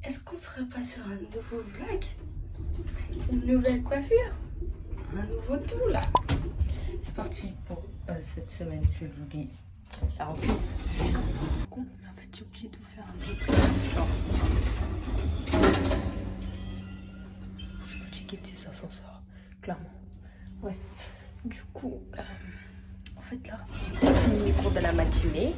Est-ce qu'on serait pas sur un nouveau vlog? Une nouvelle coiffure? Un nouveau tout là? C'est parti pour cette semaine, je vais vlogger la reprise. Mais en fait, j'ai oublié de vous faire un autre. Je vais checker si ça s'en sort, clairement. Bref, du coup, en fait là, j'ai fini les cours de la matinée.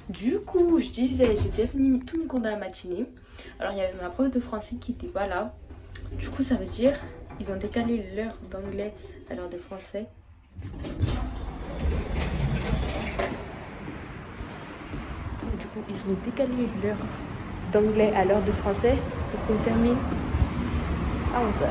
Du coup, je disais, j'ai déjà fini tous mes cours de la matinée. Alors, il y avait ma prof de français qui n'était pas là. Du coup, ça veut dire ils ont décalé l'heure d'anglais à l'heure de français. Du coup, ils ont décalé l'heure d'anglais à l'heure de français pour qu'on termine à 11h.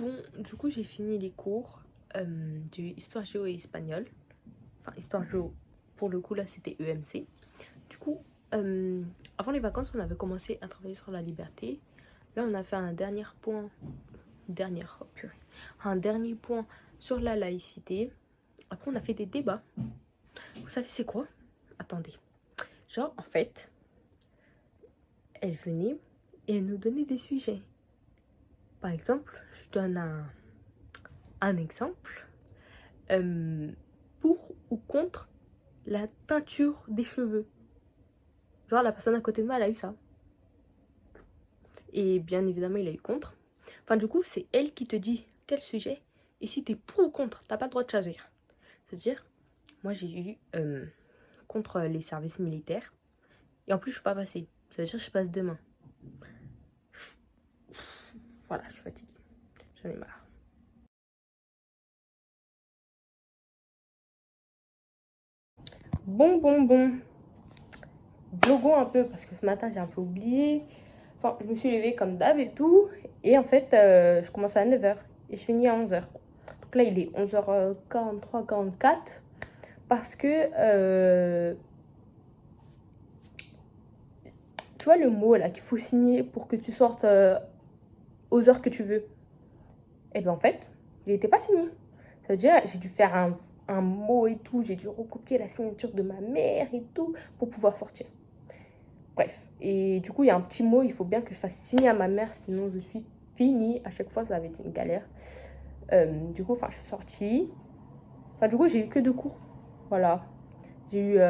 Bon, du coup, j'ai fini les cours de histoire géo et espagnol. Enfin, histoire géo, pour le coup, là, c'était EMC. Du coup, avant les vacances, on avait commencé à travailler sur la liberté. Là, on a fait un dernier point. Un dernier point sur la laïcité. Après, on a fait des débats. Vous savez, c'est quoi? Attendez. Genre, en fait, elle venait et elle nous donnait des sujets. Par exemple, je donne un exemple. Pour ou contre la teinture des cheveux. Genre, la personne à côté de moi, elle a eu ça. Et bien évidemment, il a eu contre. Enfin, du coup, c'est elle qui te dit quel sujet. Et si t'es pour ou contre, t'as pas le droit de choisir. C'est-à-dire, moi, j'ai eu contre les services militaires. Et en plus, je suis pas passée. Ça veut dire que je passe demain. Voilà, je suis fatiguée. J'en ai marre. Bon. Vlogons un peu parce que ce matin, j'ai un peu oublié. Enfin, je me suis levée comme d'hab et tout. Et en fait, je commence à 9h et je finis à 11h. Donc là, il est 11h43, 44. Parce que, tu vois le mot là qu'il faut signer pour que tu sortes aux heures que tu veux. Et bien en fait, il n'était pas signé. Ça veut dire, j'ai dû faire un mot et tout. J'ai dû recopier la signature de ma mère et tout pour pouvoir sortir. Bref, et du coup, il y a un petit mot, il faut bien que je fasse signer à ma mère, sinon je suis finie. À chaque fois, ça avait été une galère. Du coup, je suis sortie. Enfin, du coup, j'ai eu que 2 cours. Voilà. J'ai eu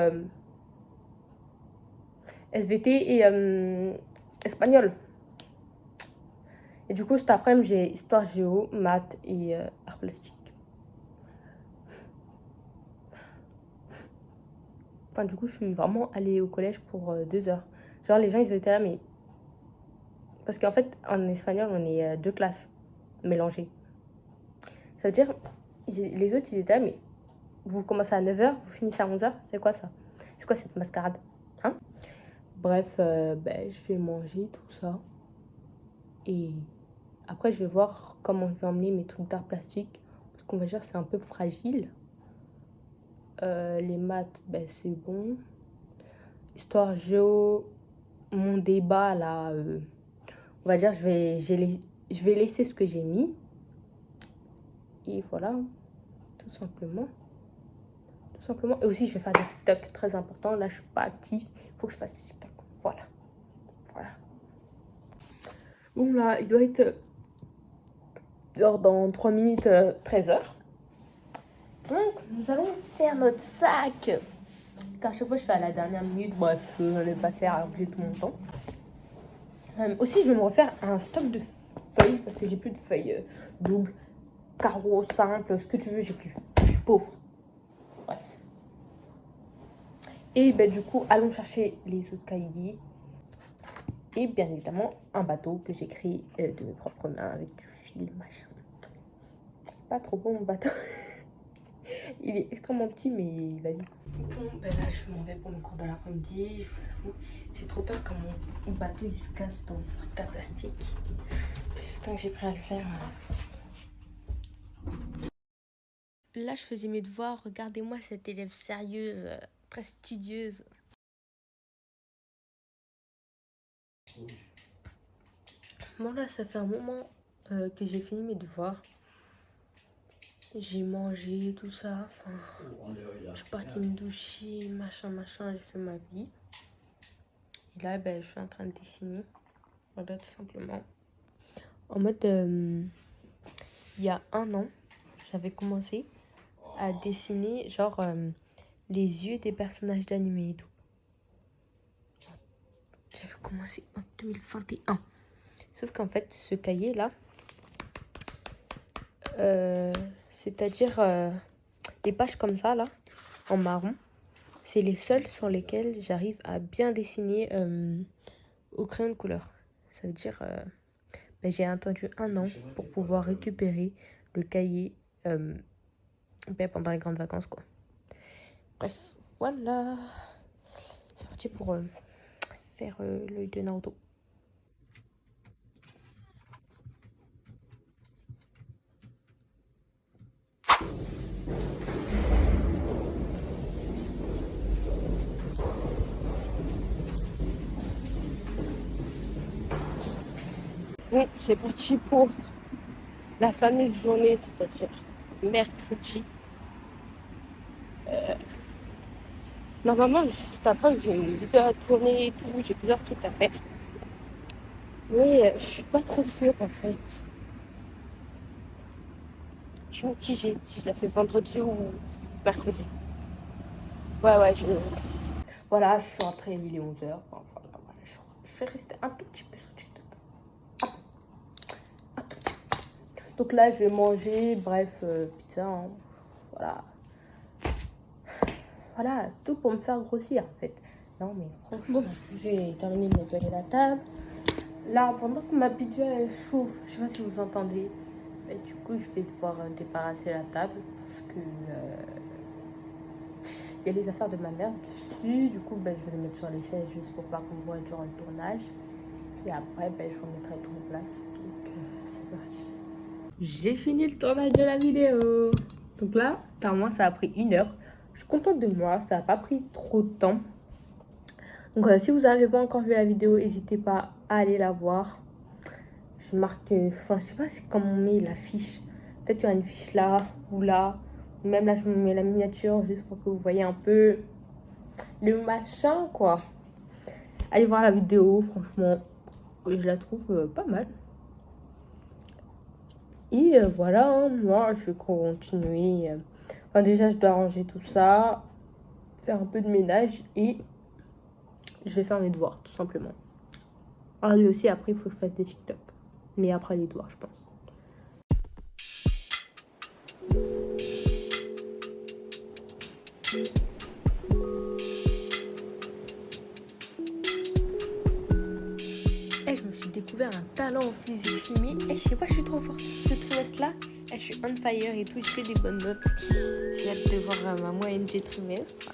SVT et espagnol. Et du coup, cet après-midi, j'ai histoire géo, maths et art plastique. Enfin, du coup, je suis vraiment allée au collège pour 2 heures. Genre, les gens, ils étaient là, mais... Parce qu'en fait, en espagnol, on est 2 classes mélangées. Ça veut dire, les autres, ils étaient là, mais vous commencez à 9h, vous finissez à 11h. C'est quoi ça? C'est quoi cette mascarade? Hein? Bref, je vais manger tout ça. Et après, je vais voir comment je vais emmener mes trucs d'art plastique. Parce qu'on va dire que c'est un peu fragile. Les maths, c'est bon. Histoire géo, mon débat là, on va dire je vais laisser ce que j'ai mis. Et voilà, tout simplement. Et aussi, je vais faire des TikTok très importants. Là, je suis pas active. Il faut que je fasse des TikTok. Voilà. Bon, là, il doit être genre dans 3 minutes, 13h. Donc, nous allons faire notre sac. Car chaque fois, je fais à la dernière minute. Bref, j'en ai passé à j'ai tout mon temps. Aussi, je vais me refaire un stock de feuilles. Parce que j'ai plus de feuilles doubles, carreaux, simples, ce que tu veux, j'ai plus. Je suis pauvre. Bref. Et du coup, allons chercher les autres cahiers. Et bien évidemment, un bateau que j'ai créé de mes propres mains avec du fil, machin. Pas trop bon mon bateau. Il est extrêmement petit, mais vas-y. Bon, là, je m'en vais pour mes cours de l'après-midi. J'ai trop peur que mon bateau il se casse dans le truc à plastique. Plus le temps que j'ai pris à le faire. Là, je faisais mes devoirs. Regardez-moi cette élève sérieuse, très studieuse. Bon, là, ça fait un moment que j'ai fini mes devoirs. J'ai mangé, tout ça. Enfin, je suis partie me doucher, machin, j'ai fait ma vie. Et là, ben, je suis en train de dessiner. Voilà, tout simplement. En mode, il y a un an, j'avais commencé à dessiner, genre, les yeux des personnages d'animé et tout. J'avais commencé en 2021. Sauf qu'en fait, ce cahier-là, c'est-à-dire les pages comme ça, là, en marron, c'est les seules sur lesquelles j'arrive à bien dessiner au crayon de couleur. Ça veut dire, ben, j'ai attendu un an pour pouvoir récupérer le cahier ben, pendant les grandes vacances, quoi. Bref, voilà. C'est parti pour faire l'œil de Naruto. Bon, c'est parti pour la fameuse journée, c'est-à-dire mercredi. Normalement, juste après, j'ai une vidéo à tourner et tout, j'ai plusieurs trucs à faire. Mais je suis pas trop sûre en fait. Je suis mitigée si je la fais vendredi ou mercredi. Ouais, voilà, je suis rentrée, il est 11h. Enfin, voilà, je vais rester un tout petit peu sur TikTok. Un tout petit peu. Donc là, je vais manger, bref, pizza, hein. Voilà. Voilà, tout pour me faire grossir en fait. Non, mais franchement, bon, j'ai terminé de nettoyer la table. Là, pendant que ma pizza elle chauffe, je sais pas si vous entendez, mais du coup, je vais devoir débarrasser la table parce que il y a les affaires de ma mère dessus. Du coup, ben, je vais les mettre sur les chaises juste pour pas qu'on voit durant le tournage. Et après, ben, je remettrai tout en place. Donc, c'est parti. J'ai fini le tournage de la vidéo. Donc là, par moi, ça a pris 1 heure. Je suis contente de moi, ça n'a pas pris trop de temps. Donc, si vous n'avez pas encore vu la vidéo, n'hésitez pas à aller la voir. Je marque, enfin, je sais pas comment on met la fiche. Peut-être qu'il y a une fiche là ou là. Ou même là, je me mets la miniature juste pour que vous voyez un peu le machin, quoi. Allez voir la vidéo, franchement, je la trouve pas mal. Et voilà, hein, moi, je vais continuer. Enfin, déjà, je dois ranger tout ça, faire un peu de ménage et je vais faire mes devoirs, tout simplement. Ah, lui aussi, après, il faut que je fasse des TikTok. Mais après les devoirs, je pense. Je me suis découvert un talent en physique-chimie. Je sais pas, je suis trop forte. Ce trimestre-là, je suis on fire et tout, j'ai que des bonnes notes. J'ai hâte de voir ma moyenne du trimestre.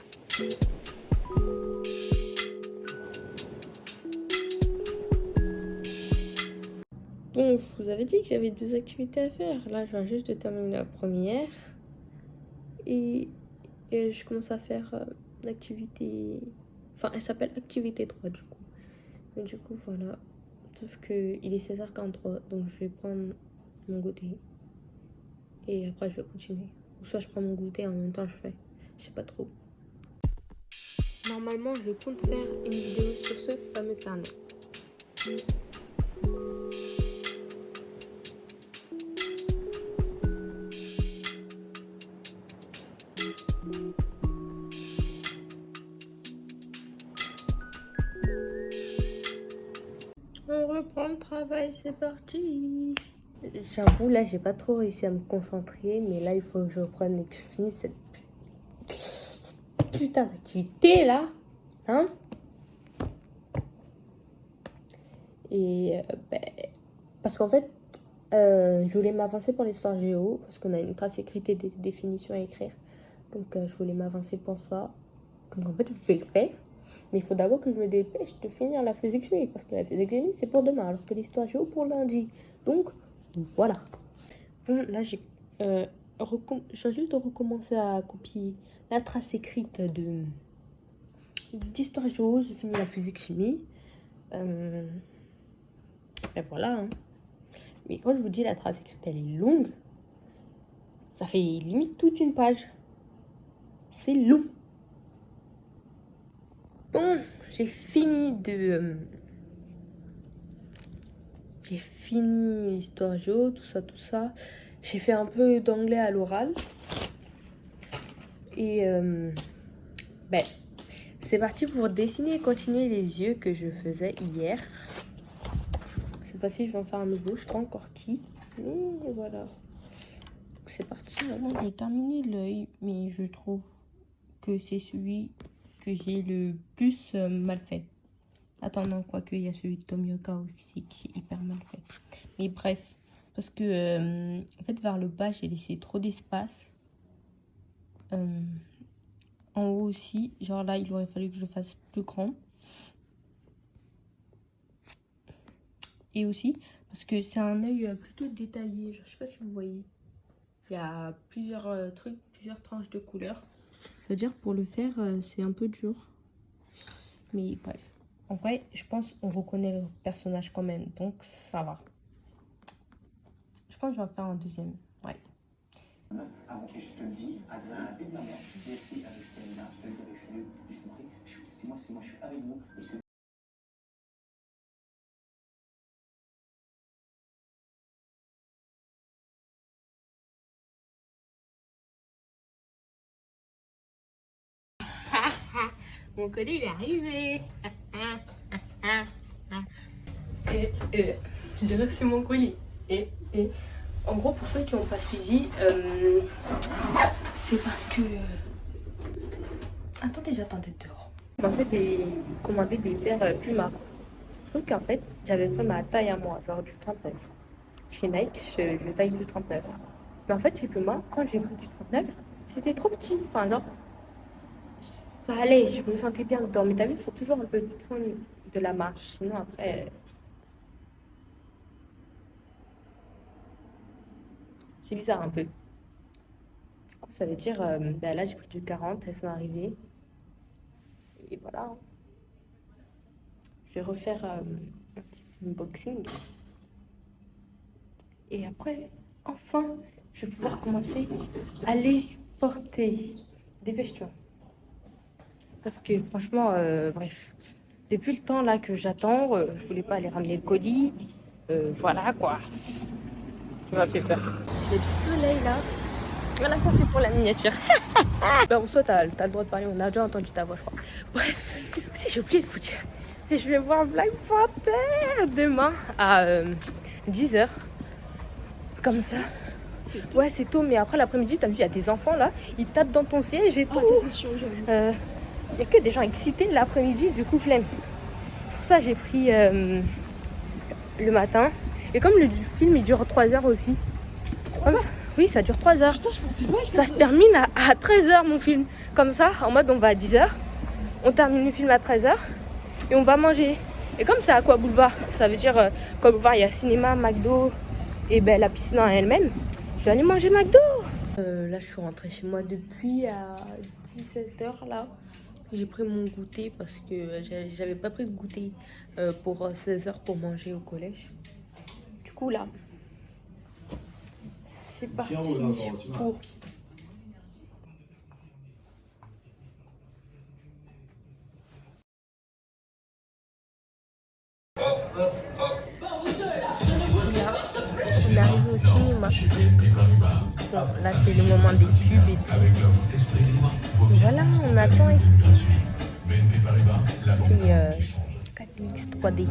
Bon, je vous avais dit que j'avais 2 activités à faire. Là, je viens juste de terminer la première. Et je commence à faire l'activité... Enfin, elle s'appelle activité 3 du coup. Mais du coup, voilà. Sauf qu'il est 16h43, donc je vais prendre mon goûter. Et après, je vais continuer. Ou soit je prends mon goûter et en même temps je fais. Je sais pas trop. Normalement, je compte faire une vidéo sur ce fameux carnet. On reprend le travail, c'est parti. J'avoue, là, j'ai pas trop réussi à me concentrer, mais là, il faut que je reprenne et que je finisse cette putain d'activité là, hein. Et ben, parce qu'en fait, je voulais m'avancer pour l'histoire géo, parce qu'on a une trace écrite et des définitions à écrire. Donc, je voulais m'avancer pour ça. Donc, en fait, je le fais. Mais il faut d'abord que je me dépêche de finir la physique chimie. Parce que la physique chimie, c'est pour demain. Alors que l'histoire géo pour lundi. Donc, voilà. Bon, là, j'ai je viens juste de recommencer à copier la trace écrite d'histoire géo. J'ai fini la physique chimie. Et voilà. Hein. Mais quand je vous dis la trace écrite, elle est longue. Ça fait limite toute une page. C'est long. Bon, j'ai fini l'histoire géo, tout ça. J'ai fait un peu d'anglais à l'oral. Et ben, c'est parti pour dessiner et continuer les yeux que je faisais hier. Cette fois-ci, je vais en faire un nouveau. Je ne sais pas encore qui. Mais voilà. Donc c'est parti. Voilà, j'ai terminé l'œil, mais je trouve que c'est celui que j'ai le plus mal fait. Attendant, quoique il y a celui de Tomioka aussi qui est hyper mal fait. Mais bref, parce que en fait vers le bas j'ai laissé trop d'espace. En haut aussi, genre là il aurait fallu que je fasse plus grand. Et aussi parce que c'est un œil plutôt détaillé. Genre, je sais pas si vous voyez. Il y a plusieurs trucs, plusieurs tranches de couleurs. Ça veut dire pour le faire c'est un peu dur. Mais bref. En vrai, je pense qu'on reconnaît le personnage quand même, donc ça va. Je pense que je vais en faire un deuxième, ouais. Et je te le dis, Adrien a dit ma mère, laissez avec Stéphane, je te le dis avec Céline, j'ai compris, c'est moi, je suis avec vous, et je te Mon colis il est arrivé. J'ai reçu mon colis. Et en gros, pour ceux qui n'ont pas suivi, c'est parce que. Attendez, j'attendais dehors. En fait, j'ai commandé des paires Puma. Sauf qu'en fait, j'avais pris ma taille à moi, genre du 39. Chez Nike, je taille du 39. Mais en fait, chez Puma, quand j'ai pris du 39, c'était trop petit. Enfin, genre, ça allait, je me sentais bien dedans. Mais t'as vu, il faut toujours un peu prendre de la marche. Sinon, après, c'est bizarre un peu. Du coup, ça veut dire, ben là, j'ai pris du 40, elles sont arrivées. Et voilà. Je vais refaire un petit unboxing. Et après, enfin, je vais pouvoir commencer à les porter. Dépêche-toi. Parce que franchement, bref, depuis le temps là que j'attends, je voulais pas aller ramener le colis. Voilà quoi. Ça m'a fait peur. Il y a du soleil là. Voilà, ça c'est pour la miniature. Ben, soit t'as le droit de parler, on a déjà entendu ta voix, je crois. Bref, si j'ai oublié de vous dire. Et je vais voir Black Panther demain à 10h. Comme ça. Ouais, c'est tôt, mais après l'après-midi, t'as vu, il y a des enfants là, ils tapent dans ton siège et tout. Ah, ça c'est chiant, j'avoue. Il n'y a que des gens excités l'après-midi, du coup, flemme. C'est pour ça que j'ai pris le matin. Et comme le film, il dure 3 heures aussi. Comme ça, oui, ça dure 3 heures. Putain, je pensais pas. Ça se termine à 13 heures, mon film. Comme ça, en mode, on va à 10 heures. On termine le film à 13 heures. Et on va manger. Et comme c'est à Aqua Boulevard, ça veut dire Aqua Boulevard, il y a cinéma, McDo et ben, la piscine en elle-même. Je vais aller manger McDo. Là, je suis rentrée chez moi depuis à 17h là. J'ai pris mon goûter parce que j'avais pas pris de goûter pour 16h pour manger au collège. Du coup là, c'est parti pour... On arrive au cinéma. Bon, là c'est le moment des pubs et tout. Voilà, on attend et tout. C'est 4DX 3D.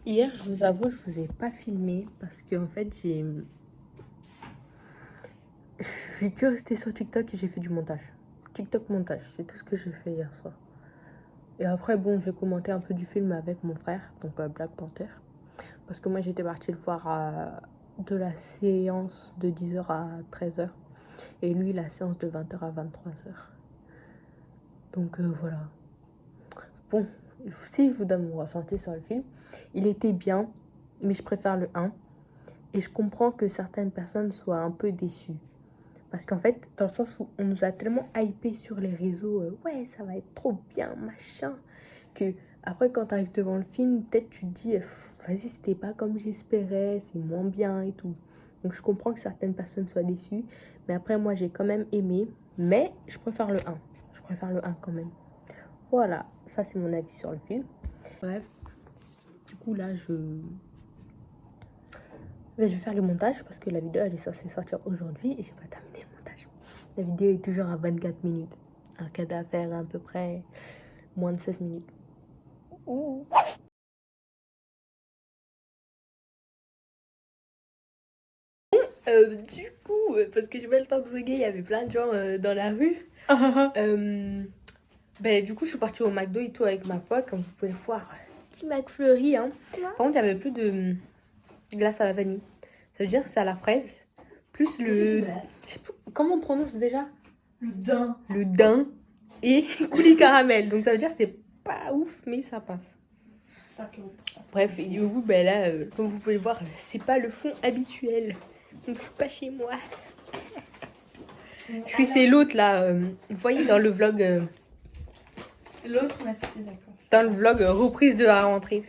Hier, je vous avoue, je vous ai pas filmé parce que en fait, je suis que restée sur TikTok et j'ai fait du montage. TikTok montage, c'est tout ce que j'ai fait hier soir. Et après, bon, j'ai commenté un peu du film avec mon frère, donc Black Panther. Parce que moi, j'étais partie le voir de la séance de 10h à 13h. Et lui, la séance de 20h à 23h. Donc voilà. Bon, si je vous donne mon ressenti sur le film, il était bien, mais je préfère le 1. Et je comprends que certaines personnes soient un peu déçues. Parce qu'en fait, dans le sens où on nous a tellement hypé sur les réseaux, ouais, ça va être trop bien, machin, que après, quand tu arrives devant le film, peut-être tu te dis, vas-y, c'était pas comme j'espérais, c'est moins bien et tout. Donc je comprends que certaines personnes soient déçues. Mais après, moi, j'ai quand même aimé. Mais je préfère le 1. Je préfère le 1 quand même. Voilà, ça c'est mon avis sur le film. Bref, du coup là, je vais faire le montage parce que la vidéo elle est censée sortir aujourd'hui et j'ai pas terminé le montage. La vidéo est toujours à 24 minutes. Alors qu'elle doit faire à peu près moins de 16 minutes. Ouh. Du coup, parce que j'ai pas le temps de vlogger, il y avait plein de gens dans la rue. Du coup, je suis partie au McDo et tout avec ma pote, comme vous pouvez le voir. Petit McFlurry, hein. Par contre, il y avait plus de glace à la vanille. Ça veut dire que c'est à la fraise. Plus le... Comment on prononce déjà? Le daim. Le daim et coulis caramel. Donc ça veut dire que c'est pas ouf, mais ça passe. 5 euros pour ça. Bref, et du coup, là, comme vous pouvez le voir, c'est pas le fond habituel. Donc je suis pas chez moi. Je suis c'est l'autre là. Vous voyez dans le vlog... L'autre, on a fait d'accord. dans le vlog reprise de la rentrée.